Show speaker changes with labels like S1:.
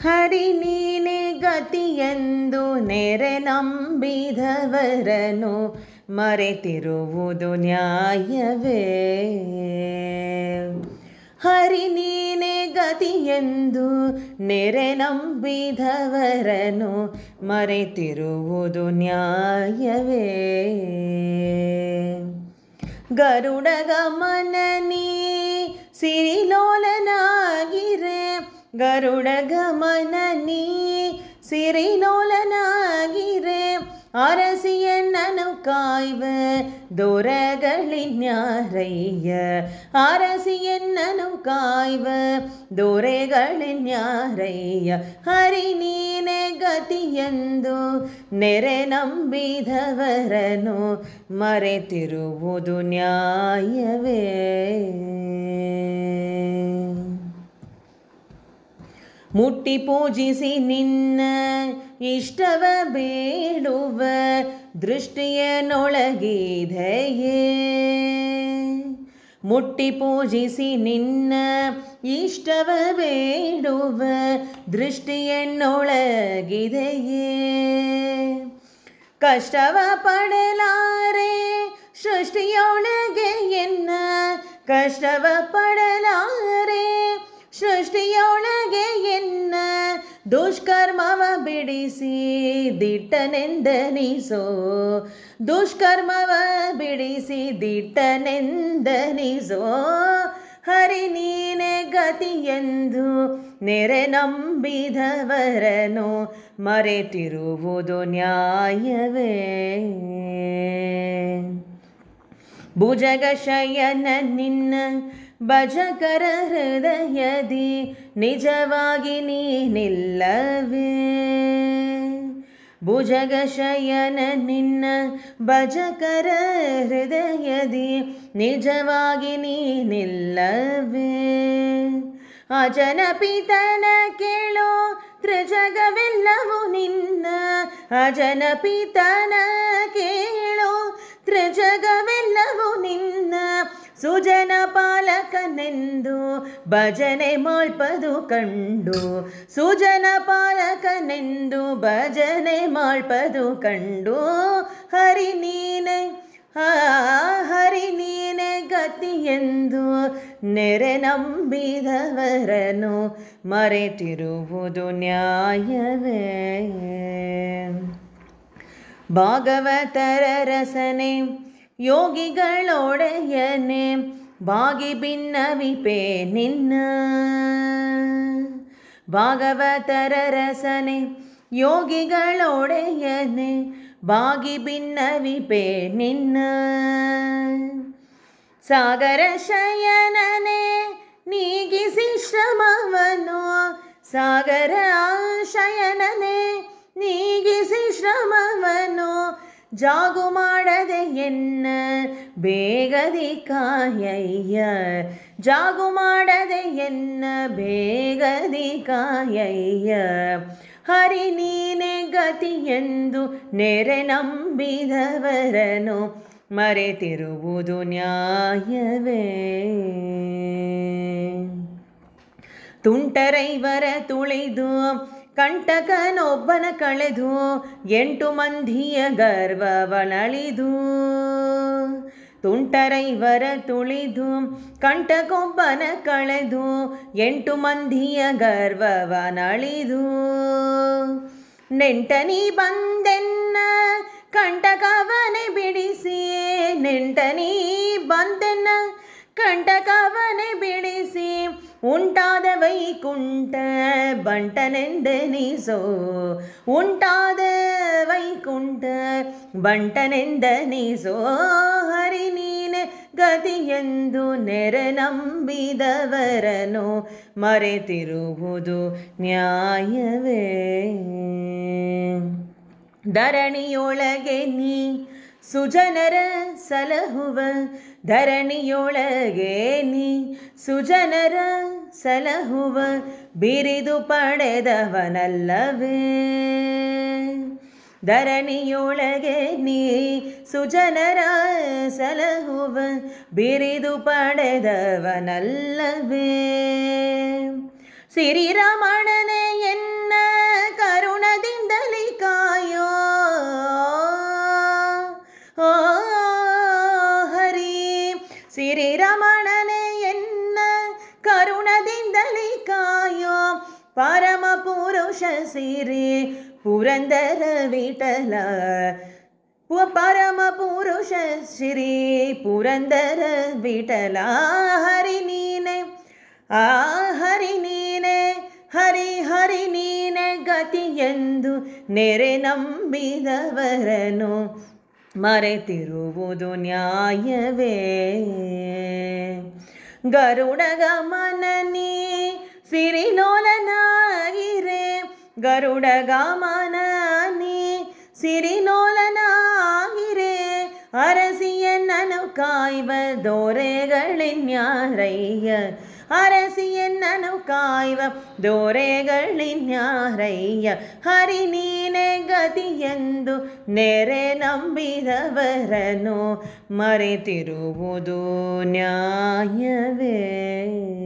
S1: ಹರಿ ನೀನೆ ಗತಿಯೆಂದು ನೆರೆ ನಂಬಿದವರನು ಮರೆತಿರುವುದು ನ್ಯಾಯವೇ? ಹರಿ ನೀನೆ ಗತಿಯೆಂದು ನೆರೆ ನಂಬಿದವರನು ಮರೆತಿರುವುದು ನ್ಯಾಯವೇ? ಗರುಡ ಗಮನ ನೀ ಸಿರಿಲೋಲನಾಗಿರೆ, ಗರುಡ ಗಮನ ನೀ ಸಿರಿಲೋಲನಾಗಿರೆ, ಅರಸಿಯನ್ನನು ಕಾಯ್ವ ದೊರೆಗಳಿನ್ಯಾರಯ್ಯ, ಅರಸಿಯನ್ನನು ಕಾಯ್ವ ದೊರೆಗಳಿನ್ಯಾರಯ್ಯ. ಹರಿ ನೀನೆ ಗತಿಯೆಂದು ನೆರೆ ನಂಬಿದವರನು ಮರೆತಿರುವುದು ನ್ಯಾಯವೇ? ಮುಟ್ಟಿ ಪೂಜಿಸಿ ನಿನ್ನ ಇಷ್ಟವ ಬೇಡುವ ದೃಷ್ಟಿಯನೊಳಗಿದೆಯೇ? ಮುಟ್ಟಿ ಪೂಜಿಸಿ ನಿನ್ನ ಇಷ್ಟವ ಬೇಡುವ ದೃಷ್ಟಿಯನ್ನೊಳಗಿದೆಯೇ? ಕಷ್ಟವ ಪಡಲಾರೆ ಸೃಷ್ಟಿಯೊಳಗೆ ಎನ್ನ, ಕಷ್ಟವ ಪಡಲಾರೆ ಸೃಷ್ಟಿಯೊಳಗೆ ಎನ್ನ, ದುಷ್ಕರ್ಮವ ಬಿಡಿಸಿ ದಿಟ್ಟನೆಂದನಿಸೋ, ದುಷ್ಕರ್ಮವ ಬಿಡಿಸಿ ದಿಟ್ಟನೆಂದನಿಸೋ. ಹರಿ ನೀನೆ ಗತಿಯೆಂದು ನೆರೆ ನಂಬಿದವರನು ಮರೆತಿರುವುದು ನ್ಯಾಯವೇ? ಭುಜಗ ಶಯನ ನಿನ್ನ ಭಜಕರ ಹೃದಯದಿ ನಿಜವಾಗಿ ನೀನಿಲ್ಲವೇ? ಭುಜಗ ಶಯನ ನಿನ್ನ ಭಜಕರ ಹೃದಯದಿ ನಿಜವಾಗಿ ನೀನಿಲ್ಲವೇ? ಅಜನ ಪಿತನ ಕೇಳೋ ತ್ರಿಜಗವೆಲ್ಲವೂ ನಿನ್ನ, ಅಜನ ಪಿತನ ಕೇಳೋ ತ್ರಿಜಗವೆಲ್ಲವೂ ನಿನ್ನ, ಸುಜನ ಪಾಲಕನೆಂದು ಭಜನೆ ಮಾಳ್ಪದು ಕಂಡು, ಸುಜನ ಪಾಲಕನೆಂದು ಭಜನೆ ಮಾಳ್ಪದು ಕಂಡು. ಹರಿ ನೀನೆ ಹರಿ ನೀನೆ ಗತಿಯೆಂದು ನೆರೆ ನಂಬಿದವರನು ಮರೆತಿರುವುದು ನ್ಯಾಯವೇ? ಭಾಗವತರ ರಸನೆ ಯೋಗಿಗಳೊಡೆಯನೆ ಬಾಗಿ ಭಿನ್ನವಿಪೆ ನಿನ್ನ, ಭಾಗವತರ ರಸನೆ ಯೋಗಿಗಳೊಡೆಯನೆ ಬಾಗಿ ಭಿನ್ನವಿಪೆ ನಿನ್ನ. ಸಾಗರ ಶಯನನೆ ನೀಗಿಸಿ ಶ್ರಮವನು, ಸಾಗರ ಶಯನನೆ ನೀಗಿಸಿ ಶ್ರಮವನು, ಜಾಗು ಮಾಡದೆ ಎನ್ನ ಬೇಗದಿ ಕಾಯಯ್ಯ, ಜಾಗು ಮಾಡದೆ ಎನ್ನ ಬೇಗದಿ ಕಾಯಯ್ಯ. ಹರಿ ನೀನೆ ಗತಿಯೆಂದು ನೆರೆ ನಂಬಿದವರನು ಮರೆತಿರುವುದು ನ್ಯಾಯವೇ? ತುಂಟರೈವರ ತುಳಿದು ಕಂಟಕನೊಬ್ಬನ ಕಳೆದು 8 ಮಂದಿಯ ಗರ್ವವನಳಿದು, ತುಂಟರೈವರ ತುಳಿದು ಕಂಟಕೊಬ್ಬನ ಕಳೆದು 8 ಮಂದಿಯ ಗರ್ವವನಳಿದು. ನೆಂಟನಿ ಬಂದೆನ್ನ ಕಂಟಕವನೆ ಬಿಡಿಸಿ, ನೆಂಟನಿ ಬಂದೆನ್ನ ಕಂಟಕವನೆ ಬಿಡಿಸಿ, ಉಂಟಾದ ವೈಕುಂಠ ಬಂಟನೆಂದೆನಿಸೋ, ಉಂಟಾದ ವೈಕುಂಠ ಬಂಟನೆಂದೆನಿಸೋ. ಹರಿ ನೀನೆ ಗತಿಯೆಂದು ನೆರೆ ನಂಬಿದವರನು ಮರೆತಿರುವುದು ನ್ಯಾಯವೇ? ಧರಣಿಯೊಳಗೆ ನೀ ಸುಜನರ ಸಲಹುವ, ಧರಣಿಯೊಳಗೆ ನೀ ಸುಜನರ ಸಲಹುವ ಬಿರಿದು ಪಡೆದವನಲ್ಲವೇ? ಧರಣಿಯೊಳಗೆ ನೀ ಸುಜನರ ಸಲಹುವ ಬಿರಿದು ಪಡೆದವನಲ್ಲವೇ? ಸಿರಿರಮಣನೆ ಎನ್ನ ಪರಮ ಪುರುಷ ಸಿರಿ ಪುರಂದರ ವಿಠಲ ಪರಮ ಪುರುಷ ಶ್ರೀ ಪುರಂದರ ವಿಠಲ ಹರಿ ನೀನೆ ಹರಿ ನೀನೆ ಹರಿ ಹರಿ ನೀನೆ ಗತಿಯೆಂದು ನೆರೆ ನಂಬಿದವರನು ಮರೆತಿರುವುದು ನ್ಯಾಯವೇ. ಗರುಡ ಗಮನನಿ ಸಿರಿಲೋಲನಾಗಿರೆ ಗರುಡ ಗಮನನಿ ಸಿರಿಲೋಲನಾಗಿರೆ ಅರಸಿಯನ್ನನು ಕಾಯ್ವ ದೋರೆಗಳಿನ್ಯಾರಯ್ಯ ಅರಸಿಯನ್ನನು ಕಾಯ್ವ ದೋರೆಗಳಿನ್ಯಾರಯ್ಯ ಹರಿ ನೀನೆ ಗತಿಯೆಂದು ನೆರೆ ನಂಬಿದವರನು ಮರೆತಿರುವುದು ನ್ಯಾಯವೇ.